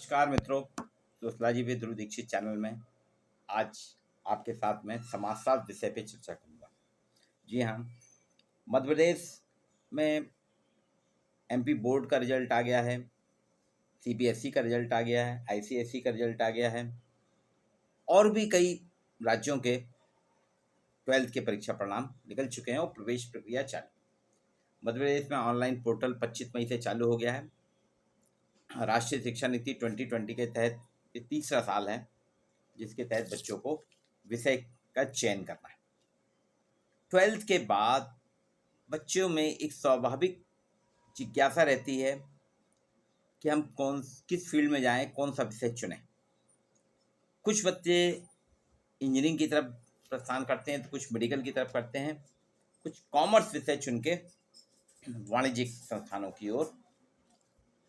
नमस्कार मित्रों, सुशलाजी with Dhruv Dixit channel में आज आपके साथ में समाजशास्त्र विषय पे चर्चा करूंगा। जी हाँ, मध्य प्रदेश में एमपी बोर्ड का रिजल्ट आ गया है, सीबीएसई का रिजल्ट आ गया है, आईसीएसई का रिजल्ट आ गया है और भी कई राज्यों के 12th के परीक्षा परिणाम निकल चुके हैं और प्रवेश प्रक्रिया चालू। मध्य प्रदेश में ऑनलाइन पोर्टल 25 मई से चालू हो गया है। राष्ट्रीय शिक्षा नीति 2020 के तहत ये तीसरा साल है जिसके तहत बच्चों को विषय का चयन करना है। 12th के बाद बच्चों में एक स्वाभाविक जिज्ञासा रहती है कि हम किस फील्ड में जाएं, कौन सा विषय चुनें। कुछ बच्चे इंजीनियरिंग की तरफ प्रस्थान करते हैं तो कुछ मेडिकल की तरफ करते हैं, कुछ कॉमर्स विषय चुन के वाणिज्यिक संस्थानों की ओर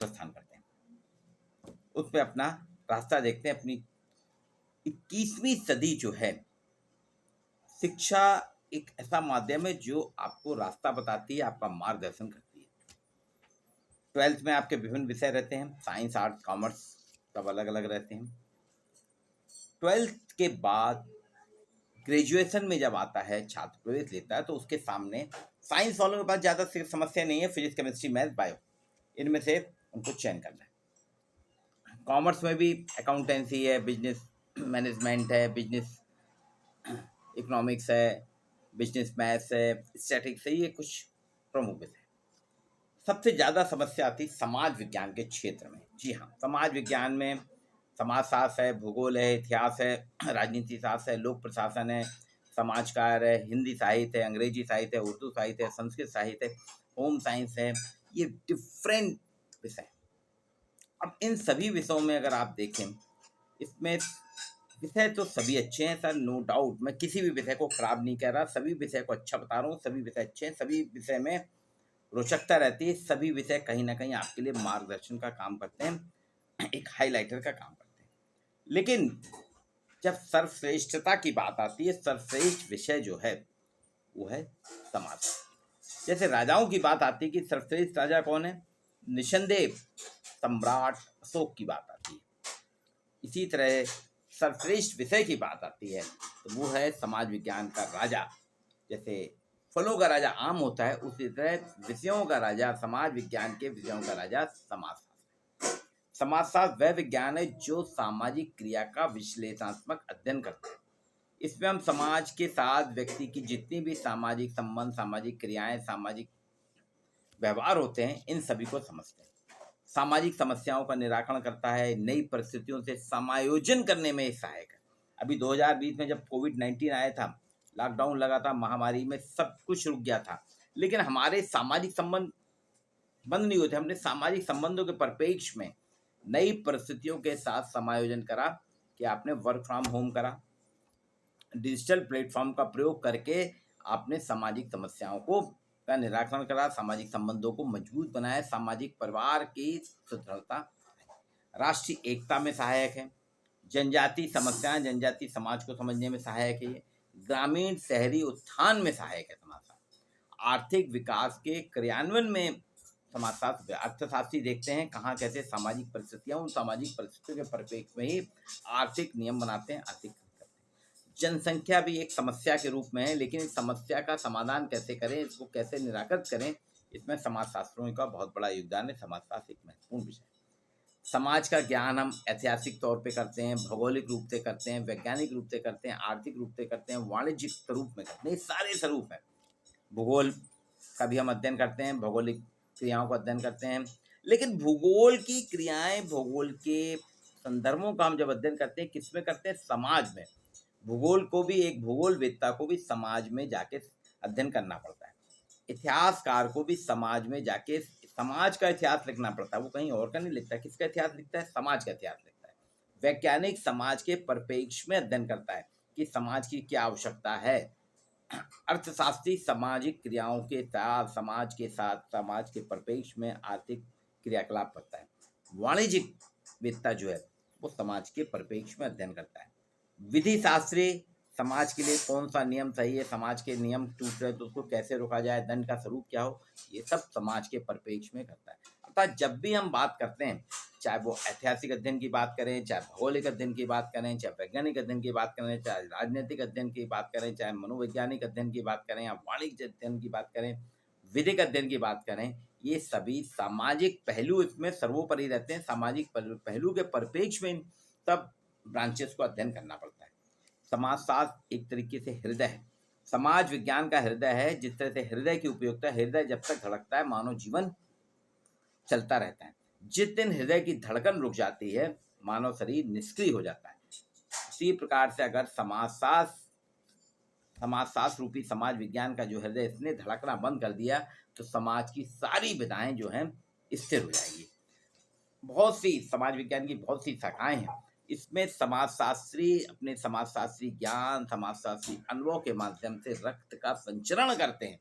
प्रस्थान करते हैं, उसमें अपना रास्ता देखते हैं। अपनी 21वीं सदी जो है, शिक्षा एक ऐसा माध्यम है जो आपको रास्ता बताती है, आपका मार्गदर्शन करती है। 12th में आपके विभिन्न विषय रहते हैं, साइंस, आर्ट्स, कॉमर्स सब अलग अलग रहते हैं। 12th के बाद ग्रेजुएशन में जब आता है, छात्र प्रवेश लेता है तो उसके सामने साइंस वालों के पास ज़्यादा समस्या नहीं है, फिजिक्स, केमिस्ट्री, मैथ, बायो, इनमें से उनको चयन करना है। कॉमर्स में भी अकाउंटेंसी है, बिजनेस मैनेजमेंट है, बिजनेस इकोनॉमिक्स है, बिजनेस मैथ्स है, स्टैटिक्स है, ये कुछ प्रमुख विषय। सबसे ज़्यादा समस्या आती समाज विज्ञान के क्षेत्र में। जी हाँ, समाज विज्ञान में समाजशास्त्र है, भूगोल है, इतिहास है, राजनीति शास्त्र है, लोक प्रशासन है, समाज कार्य है, हिंदी साहित्य है, अंग्रेजी साहित्य है, उर्दू साहित्य है, संस्कृत साहित्य है, होम साइंस है, ये डिफरेंट विषय। अब इन सभी विषयों में अगर आप देखें, इसमें विषय तो सभी अच्छे हैं सर, नो डाउट, मैं किसी भी विषय को खराब नहीं कह रहा, सभी विषय को अच्छा बता रहा हूँ, सभी विषय अच्छे हैं, सभी विषय में रोचकता रहती है, सभी विषय कहीं ना कहीं आपके लिए मार्गदर्शन का काम करते हैं, एक हाइलाइटर का काम करते हैं। लेकिन जब सर्वश्रेष्ठता की बात आती है, सर्वश्रेष्ठ विषय जो है वो है समाज। जैसे राजाओं की बात आती है कि सर्वश्रेष्ठ राजा कौन है, निसंदेह सम्राट अशोक की बात आती है। इसी तरह सर्वश्रेष्ठ विषय की बात आती है तो वो है समाज विज्ञान का राजा। जैसे फलों का राजा आम होता है, उसी तरह विषयों का राजा, समाज विज्ञान के विषयों का राजा समाजशास्त्र। समाजशास्त्र वह विज्ञान है जो सामाजिक क्रिया का विश्लेषणात्मक अध्ययन करता है। इसमें हम समाज के साथ व्यक्ति की जितनी भी सामाजिक संबंध, सामाजिक क्रियाएं, सामाजिक व्यवहार होते हैं, इन सभी को समझते हैं। सामाजिक समस्याओं का निराकरण करता है, नई परिस्थितियों से समायोजन करने में सहायक है। अभी 2020 में जब कोविड-19 आया था, लॉकडाउन लगा था, महामारी में सब कुछ रुक गया था, लेकिन हमारे सामाजिक संबंध बंद नहीं हुए थे। हमने सामाजिक संबंधों के परिप्रेक्ष्य में नई परिस्थितियों के साथ समायोजन करा कि आपने वर्क फ्रॉम होम करा, डिजिटल प्लेटफॉर्म का प्रयोग करके आपने सामाजिक समस्याओं को का निराकरण करा, सामाजिक संबंधों को मजबूत बनाया, सामाजिक परिवार की सुदृढ़ता, राष्ट्रीय एकता में सहायक है, जनजाति समस्याएं, जनजाति समाज को समझने में सहायक है, ग्रामीण शहरी उत्थान में सहायक है समाजशास्त्र, आर्थिक विकास के क्रियान्वयन में समाजशास्त्र। अर्थशास्त्री देखते हैं कहाँ कैसे सामाजिक परिस्थितियां, उन सामाजिक परिस्थितियों के परिप्रेक्ष्य में ही आर्थिक नियम बनाते हैं, आर्थिक करते हैं। जनसंख्या भी एक समस्या के रूप में है, लेकिन इस समस्या का समाधान कैसे करें, इसको कैसे निराकृत करें, इसमें समाजशास्त्रियों का बहुत बड़ा योगदान है। समाजशास्त्र एक महत्वपूर्ण विषय है। समाज का ज्ञान हम ऐतिहासिक तौर पे करते हैं, भौगोलिक रूप से करते हैं, वैज्ञानिक रूप से करते हैं, आर्थिक रूप से करते हैं, वाणिज्यिक स्वरूप में करते हैं, ये सारे स्वरूप हैं। भूगोल का भी हम अध्ययन करते हैं, भौगोलिक क्रियाओं का अध्ययन करते हैं, लेकिन भूगोल की क्रियाएं, भूगोल के संदर्भों का हम जब अध्ययन करते हैं, किस में करते हैं, समाज में। भूगोल को भी, एक भूगोलवेत्ता को भी समाज में जाके अध्ययन करना पड़ता है। इतिहासकार को भी समाज में जाके समाज का इतिहास लिखना पड़ता है, वो कहीं और का नहीं लिखता। किसका इतिहास लिखता है, समाज का इतिहास लिखता है। वैज्ञानिक समाज के परिप्रेक्ष्य में अध्ययन करता है कि समाज की क्या आवश्यकता है। अर्थशास्त्री सामाजिक क्रियाओं के साथ, समाज के साथ, समाज के परिप्रेक्ष्य में आर्थिक क्रियाकलाप करता है। वाणिज्यिक वेत्ता जो है वो समाज के परिप्रेक्ष्य में अध्ययन करता है। विधि शास्त्री समाज के लिए कौन सा नियम सही है, समाज के नियम टूट रहे तो उसको कैसे रोका जाए, दंड का स्वरूप क्या हो, ये सब समाज के परिप्रेक्ष्य में करता है। अतः जब भी हम बात करते हैं, चाहे वो ऐतिहासिक अध्ययन की बात करें, चाहे भौगोलिक अध्ययन की बात करें, चाहे वैज्ञानिक अध्ययन की बात करें, चाहे राजनीतिक अध्ययन की बात करें, चाहे मनोवैज्ञानिक अध्ययन की बात करें या वाणिज्य अध्ययन की बात करें, विधिक अध्ययन की बात करें, ये सभी सामाजिक पहलू इसमें सर्वोपरि रहते हैं। सामाजिक पहलू के परिप्रेक्ष्य में इन सब ब्रांचेस को अध्ययन करना पड़ता है। समाजशास्त्र एक तरीके से हृदय है, समाज विज्ञान का हृदय है। जिस तरह से हृदय की उपयोगिता, हृदय जब तक धड़कता है मानव जीवन चलता रहता है। जिस दिन हृदय की धड़कन रुक जाती है मानव शरीर निष्क्रिय हो जाता है। इसी प्रकार से अगर समाजशास्त्र रूपी समाज विज्ञान का जो हृदय इसने धड़कना बंद कर दिया तो समाज की सारी विधाएं जो हैं स्थिर हो जाएगी। बहुत सी समाज विज्ञान की बहुत सी शाखाएं हैं। इसमें समाजशास्त्री अपने समाजशास्त्री ज्ञान, समाजशास्त्री अनुभव के माध्यम से रक्त का संचरण करते हैं।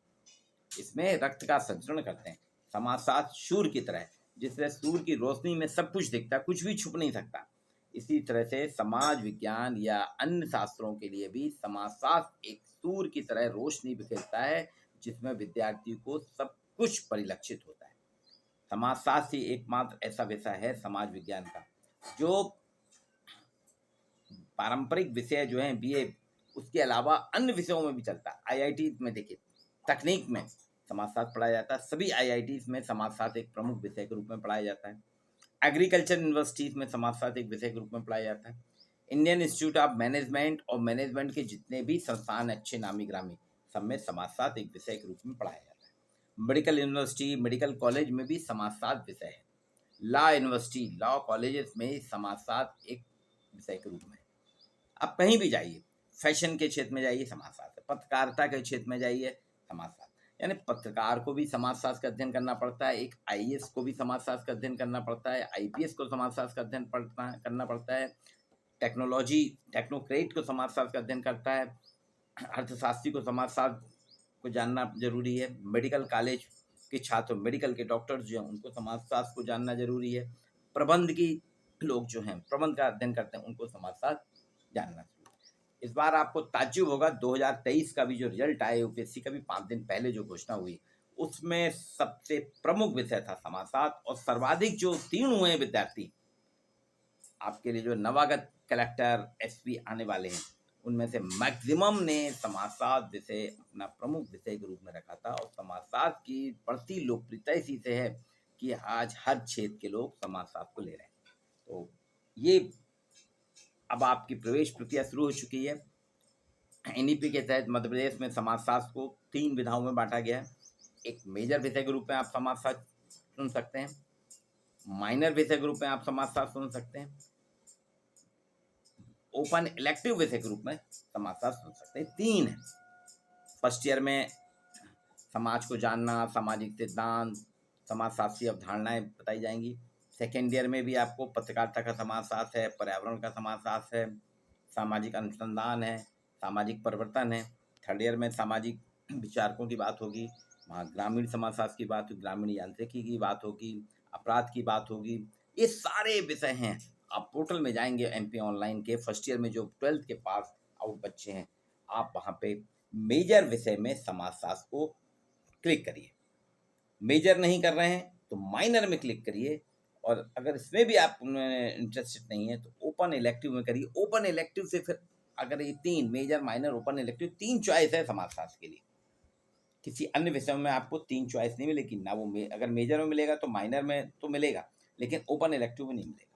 इसमें रक्त का संचरण करते हैं। समाजशास्त्र सूर्य की तरह है, जिससे सूर्य की रोशनी में सब कुछ दिखता है, कुछ भी छुप नहीं सकता। इसी तरह से समाज विज्ञान या अन्य शास्त्रों के लिए भी समाजशास्त्र एक सूर्य की तरह रोशनी बिखेरता है, जिसमें विद्यार्थियों को सब कुछ परिलक्षित होता है। समाजशास्त्र ही एकमात्र ऐसा विषय है समाज विज्ञान का जो पारंपरिक विषय जो हैं बीए, उसके अलावा अन्य विषयों में भी चलता है। आईआईटी में देखिए, तकनीक में समाजशास्त्र पढ़ाया जाता है। सभी आईआईटी में समाजशास्त्र एक प्रमुख विषय के रूप में पढ़ाया जाता है। एग्रीकल्चर यूनिवर्सिटीज में समाजशास्त्र एक विषय के रूप में पढ़ाया जाता है। इंडियन इंस्टीट्यूट ऑफ मैनेजमेंट और मैनेजमेंट के जितने भी संस्थान अच्छे नामी ग्रामी, सब में समाजशास्त्र एक विषय के रूप में पढ़ाया जाता है। मेडिकल यूनिवर्सिटी, मेडिकल कॉलेज में भी समाजशास्त्र विषय है। लॉ यूनिवर्सिटी, लॉ कॉलेजेस में समाजशास्त्र एक विषय के रूप में। आप कहीं भी जाइए, फैशन के क्षेत्र में जाइए समाजशास्त्र, पत्रकारिता के क्षेत्र में जाइए समाजशास्त्र। यानी पत्रकार को भी समाजशास्त्र का अध्ययन करना पड़ता है, एक आईएएस को भी समाजशास्त्र का अध्ययन करना पड़ता है, आईपीएस को समाजशास्त्र का अध्ययन करना पड़ता है, टेक्नोक्रेट को समाजशास्त्र का अध्ययन करता है, अर्थशास्त्री को समाजशास्त्र को जानना जरूरी है, मेडिकल कॉलेज के छात्र, मेडिकल के डॉक्टर्स जो हैं उनको समाजशास्त्र को जानना जरूरी है, प्रबंध की लोग जो हैं प्रबंध का अध्ययन करते हैं उनको समाजशास्त्र जानना चाहिए। इस बार आपको ताज्जुब होगा, 2023 का भी जो रिजल्ट आया यूपीएससी का भी 5 दिन पहले जो घोषणा हुई, उसमें सबसे प्रमुख विषय था समाजशास्त्र। और सर्वाधिक जो उत्तीर्ण हुए विद्यार्थी, आपके लिए जो नवागत कलेक्टर एसपी आने वाले हैं, उनमें से मैक्सिमम ने समाजशास्त्र विषय अपना प्रमुख विषय के रूप में रखा था। और समाजशास्त्र की बढ़ती लोकप्रियता इसी से है कि आज हर क्षेत्र के लोग समाजशास्त्र को ले रहे हैं। तो ये अब आपकी प्रवेश प्रक्रिया शुरू हो चुकी है। एनईपी के तहत मध्य प्रदेश में समाजशास्त्र को 3 विधाओं में बांटा गया है। एक मेजर विषय के रूप में आप समाजशास्त्र सुन सकते हैं, माइनर विषय के रूप में आप समाजशास्त्र सुन सकते हैं, ओपन इलेक्टिव विषय के रूप में समाजशास्त्र सुन सकते हैं। 3 है। फर्स्ट ईयर में समाज को जानना, सामाजिक सिद्धांत, समाजशास्त्री अवधारणाएं बताई जाएंगी। सेकेंड ईयर में भी आपको पत्रकारिता का समाजशास्त्र है, पर्यावरण का समाजशास्त्र है, सामाजिक अनुसंधान है, सामाजिक परिवर्तन है। थर्ड ईयर में सामाजिक विचारकों की बात होगी, वहाँ ग्रामीण समाजशास्त्र की बात होगी, ग्रामीण यांत्रिकी की बात होगी, अपराध की बात होगी। ये सारे विषय हैं। आप पोर्टल में जाएंगे एमपी ऑनलाइन के, फर्स्ट ईयर में जो 12th के पास आउट बच्चे हैं, आप वहाँ पे मेजर विषय में समाजशास्त्र को क्लिक करिए। मेजर नहीं कर रहे हैं तो माइनर में क्लिक करिए, और अगर इसमें भी आप इंटरेस्टेड नहीं है तो ओपन इलेक्टिव में करिए। ओपन इलेक्टिव से फिर अगर ये 3 major, minor, open elective 3 choice है समाजशास्त्र के लिए। किसी अन्य विषय में आपको 3 चॉइस नहीं मिलेगी ना। वो अगर मेजर में मिलेगा तो माइनर में तो मिलेगा, लेकिन ओपन इलेक्टिव में नहीं मिलेगा।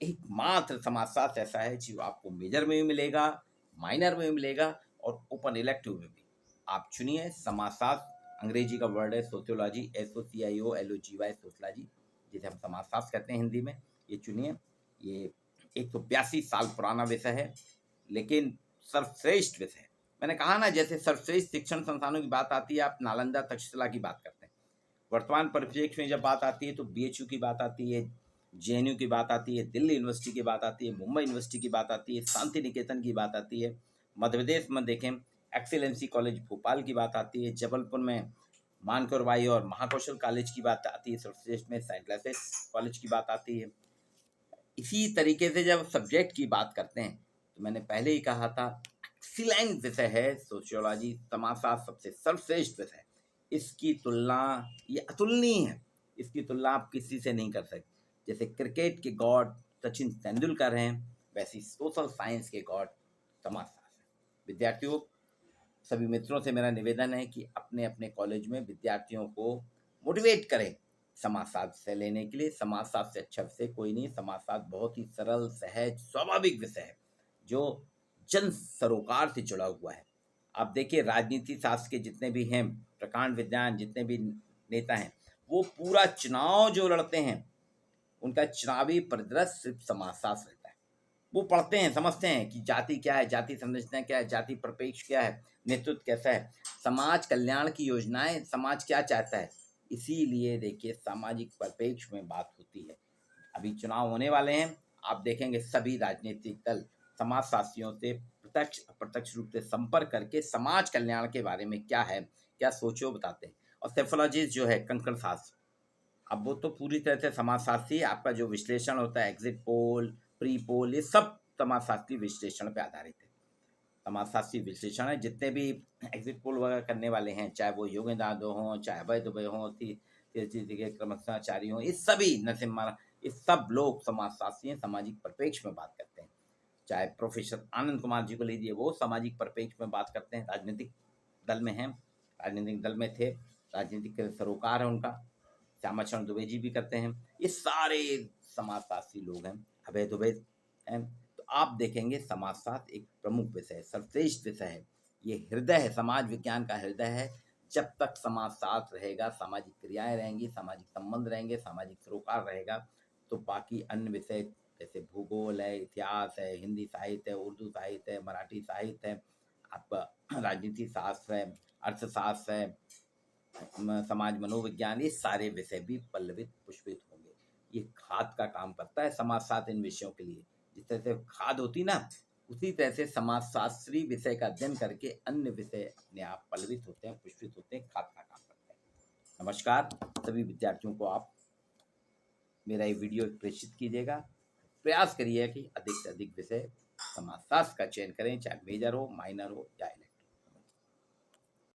एकमात्र समाजशास्त्र ऐसा है जो आपको मेजर में भी मिलेगा, माइनर में भी मिलेगा और ओपन इलेक्टिव में भी। आप चुनिए समाजशास्त्र, अंग्रेजी का वर्ड है सोशियोलॉजी, SOCIOLOGY, सोशियोलॉजी, जिसे हम समाजशास्त्र कहते हैं हिंदी में। ये चुनिए। ये 182 साल पुराना विषय है, लेकिन सर्वश्रेष्ठ विषय है। मैंने कहा ना, जैसे सर्वश्रेष्ठ शिक्षण संस्थानों की बात आती है, आप नालंदा तक्षशिला की बात करते हैं। वर्तमान परिप्रेक्ष्य में जब बात आती है तो BHU की बात आती है, JNU की बात आती है, दिल्ली यूनिवर्सिटी की बात आती है, मुंबई यूनिवर्सिटी की बात आती है, शांति निकेतन की बात आती है। मध्य प्रदेश में देखें, एक्सीलेंसी कॉलेज भोपाल की बात आती है। जबलपुर में मानकोर बाई और महाकौशल कॉलेज की बात आती है। सर्वश्रेष्ठ में सेंट लैसेस कॉलेज की बात आती है। इसी तरीके से जब सब्जेक्ट की बात करते हैं तो मैंने पहले ही कहा था, एक्सीलेंट विषय है सोशियोलॉजी, समाजशास्त्र सबसे सर्वश्रेष्ठ विषय है। इसकी तुलना ये अतुलनीय है, इसकी तुलना आप किसी से नहीं कर सकते। जैसे क्रिकेट के गॉड सचिन तेंदुलकर हैं, वैसी सोशल साइंस के गॉड समाजशास्त्र हैं। विद्यार्थियों, सभी मित्रों से मेरा निवेदन है कि अपने अपने कॉलेज में विद्यार्थियों को मोटिवेट करें समाजशास्त्र से लेने के लिए। समाजशास्त्र से अच्छा विषय कोई नहीं। समाजशास्त्र बहुत ही सरल, सहज, स्वाभाविक विषय है जो जन सरोकार से जुड़ा हुआ है। आप देखिए, राजनीति शास्त्र के जितने भी हैं, प्रकांड विज्ञान जितने भी नेता हैं, वो पूरा चुनाव जो लड़ते हैं उनका चुनावी परिदृश्य सिर्फ समाजशास्त्र रहता है। वो पढ़ते हैं, समझते हैं कि जाति क्या है, जाति संरचना क्या है, जाति परिप्रेक्ष्य क्या है, नेतृत्व कैसा है, समाज कल्याण की योजनाएं, समाज क्या चाहता है। इसीलिए देखिए, सामाजिक परिप्रेक्ष्य में बात होती है। अभी चुनाव होने वाले हैं, आप देखेंगे सभी राजनीतिक दल समाजशास्त्रियों से प्रत्यक्ष अप्रत्यक्ष रूप से संपर्क करके समाज कल्याण के बारे में क्या है, क्या सोचो बताते हैं। और सेफोलॉजिस्ट जो है, कंकड़ शास्त्र, अब वो तो पूरी तरह से समाजशास्त्री, आपका जो विश्लेषण होता है, एग्जिट पोल, प्री पोल, ये सब समाजशास्त्री विश्लेषण पे आधारित है। समाजशास्त्री विश्लेषण है, जितने भी एग्जिट पोल वगैरह करने वाले हैं, चाहे वो योगेंद्र यादव हों, चाहे अभय दुबे हों, के क्रमशाचारी हों, ये सभी नरसिम्हा, ये सब लोग समाजशास्त्री हैं, सामाजिक परिप्रेक्ष्य में बात करते हैं। चाहे प्रोफेसर आनंद कुमार जी को लीजिए, वो सामाजिक परिप्रेक्ष्य में बात करते हैं, राजनीतिक दल में हैं, राजनीतिक दल में थे, राजनीतिक सरोकार है उनका। श्यामाचरण दुबे जी भी करते हैं। ये सारे समाजशास्त्री लोग हैं, अभय दुबे हैं। तो आप देखेंगे समाजशास्त्र एक प्रमुख विषय है, सर्वश्रेष्ठ विषय है, ये हृदय है, समाज विज्ञान का हृदय है। जब तक समाजशास्त्र रहेगा, सामाजिक क्रियाएं रहेंगी, सामाजिक संबंध रहेंगे, सामाजिक सरोकार रहेगा, तो बाकी अन्य विषय जैसे भूगोल है, इतिहास है, हिंदी साहित्य है, उर्दू साहित्य है, मराठी साहित्य है, आपका राजनीति शास्त्र है, अर्थशास्त्र है, समाज मनोविज्ञान, ये सारे विषय भी पल्लवित पुष्पित होंगे। ये खाद का काम करता है समाजशास्त्र इन विषयों के लिए। जिस तरह से खाद होती ना, उसी तरह से समाजशास्त्री विषय का अध्ययन करके अन्य विषय अपने आप पल्लवित होते हैं, पुष्पित होते हैं, खाद का काम करते हैं। नमस्कार सभी विद्यार्थियों को, आप मेरा ये वीडियो प्रेषित कीजिएगा। प्रयास करिए कि अधिक से अधिक विषय समाजशास्त्र का चयन करें, चाहे मेजर हो, माइनर हो या